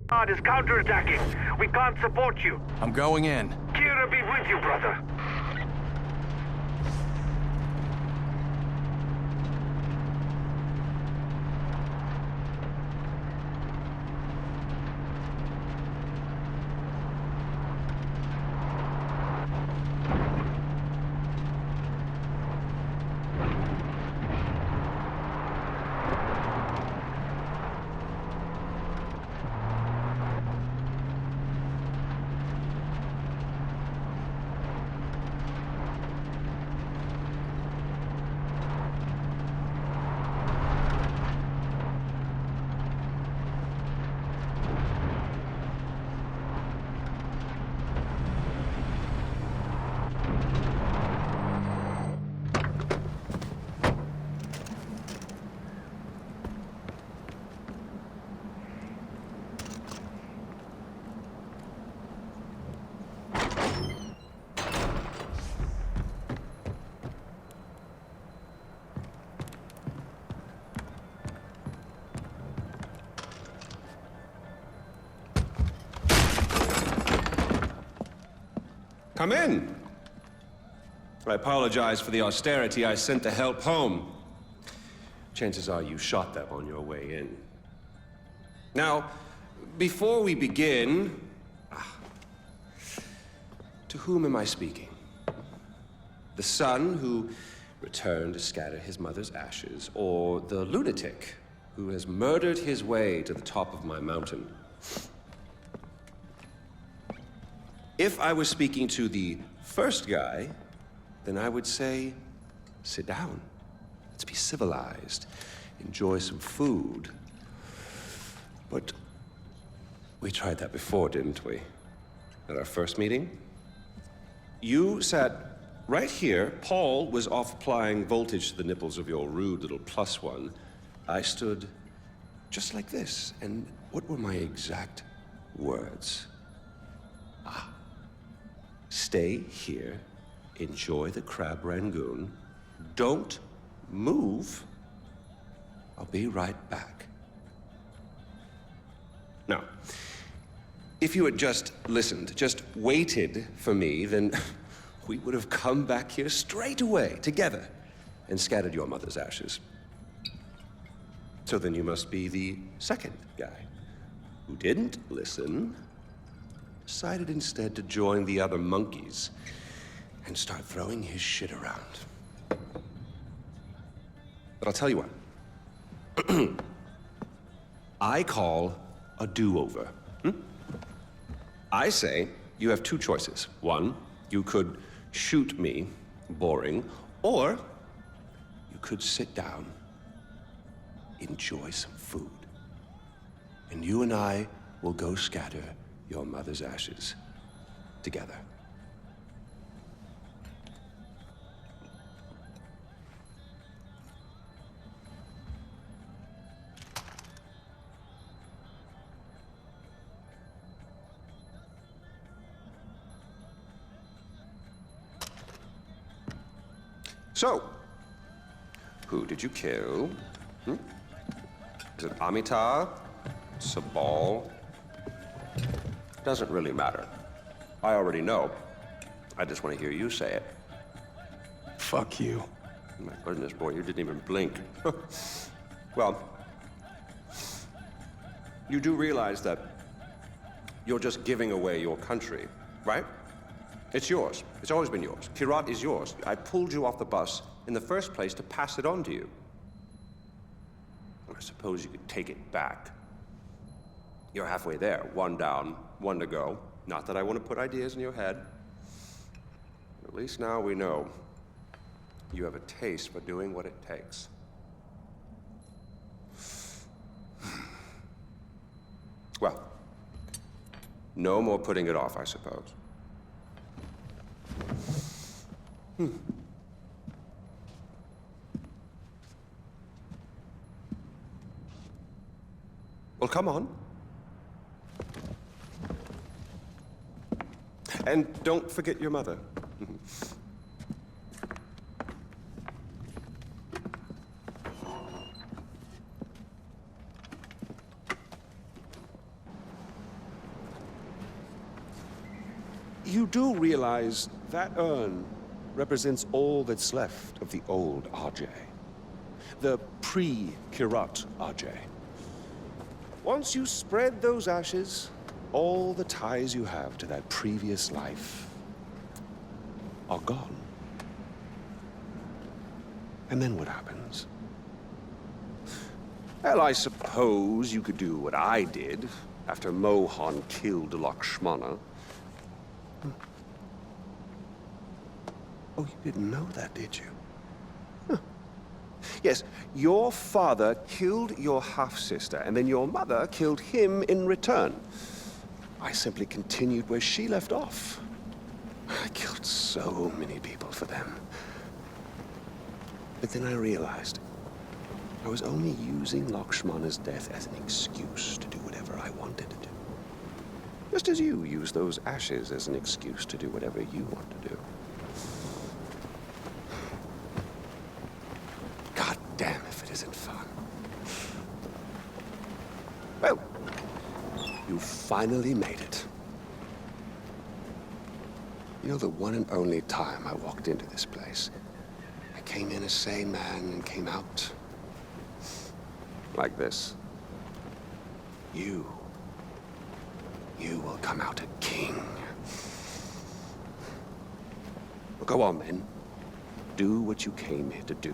God is counterattacking. We can't support you. I'm going in. Kira be with you, brother. Come in. I apologize for the austerity I sent to help home. Chances are you shot them on your way in. Now, before we begin, to whom am I speaking? The son who returned to scatter his mother's ashes, or the lunatic who has murdered his way to the top of my mountain? If I was speaking to the first guy, then I would say, sit down. Let's be civilized. Enjoy some food. But we tried that before, didn't we? At our first meeting? You sat right here. Paul was off applying voltage to the nipples of your rude little +1. I stood just like this. And what were my exact words? Stay here, enjoy the crab rangoon, don't move, I'll be right back. Now, if you had just listened, just waited for me, then we would have come back here straight away, together, and scattered your mother's ashes. So then you must be the second guy, who didn't listen, decided instead to join the other monkeys and start throwing his shit around. But I'll tell you what. I call a do-over. I say you have two choices. One, you could shoot me, boring, or you could sit down, enjoy some food, and you and I will go scatter your mother's ashes together. So, who did you kill? Is it Amitabh? Sabal? Doesn't really matter. I already know. I just want to hear you say it. Fuck you. My goodness, boy, you didn't even blink. Well, you do realize that you're just giving away your country, right? It's yours. It's always been yours. Kirat is yours. I pulled you off the bus in the first place to pass it on to you. I suppose you could take it back. You're halfway there. One down, one to go. Not that I want to put ideas in your head. At least now we know you have a taste for doing what it takes. Well, no more putting it off, I suppose. Well, come on. And don't forget your mother. You do realize that urn represents all that's left of the old RJ. The pre-Kirat RJ. Once you spread those ashes, all the ties you have to that previous life are gone. And then what happens? Well, I suppose you could do what I did after Mohan killed Lakshmana. Oh, you didn't know that, did you? Huh. Yes, your father killed your half-sister, and then your mother killed him in return. I simply continued where she left off. I killed so many people for them. But then I realized I was only using Lakshmana's death as an excuse to do whatever I wanted to do. Just as you use those ashes as an excuse to do whatever you want to do. God damn if it isn't fun. Well, you finally made it. You know, the one and only time I walked into this place, I came in a sane man and came out like this. You will come out a king. Well, go on, then. Do what you came here to do.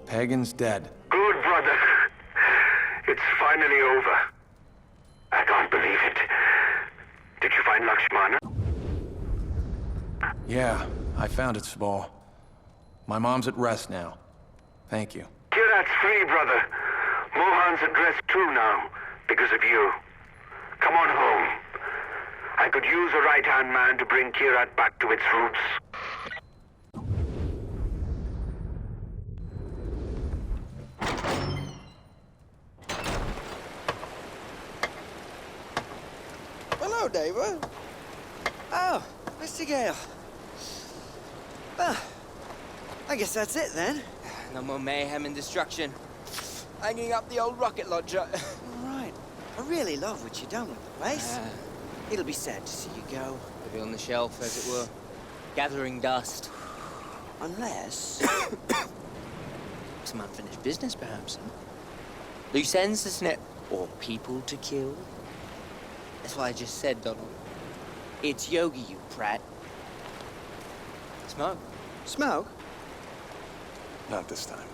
Pagan's dead. Good, brother. It's finally over. I can't believe it. Did you find Lakshmana? Yeah, I found it, Small. My mom's at rest now. Thank you. Kirat's free, brother. Mohan's at rest too now, because of you. Come on home. I could use a right-hand man to bring Kirat back to its roots. Hello, David. Oh, Mr. Gale. Well, I guess that's it then. No more mayhem and destruction. Hanging up the old rocket launcher. All right. I really love what you've done with the place. It'll be sad to see you go. Maybe on the shelf, as it were. Gathering dust. Unless... Some unfinished business, perhaps. Loose ends, isn't it? Or people to kill. That's what I just said, Donald. It's Yogi, you prat. Smoke. Smoke? Not this time.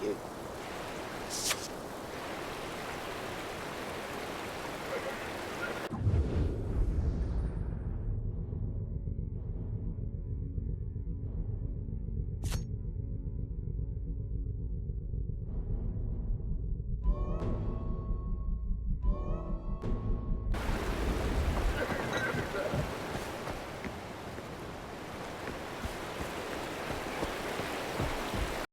You.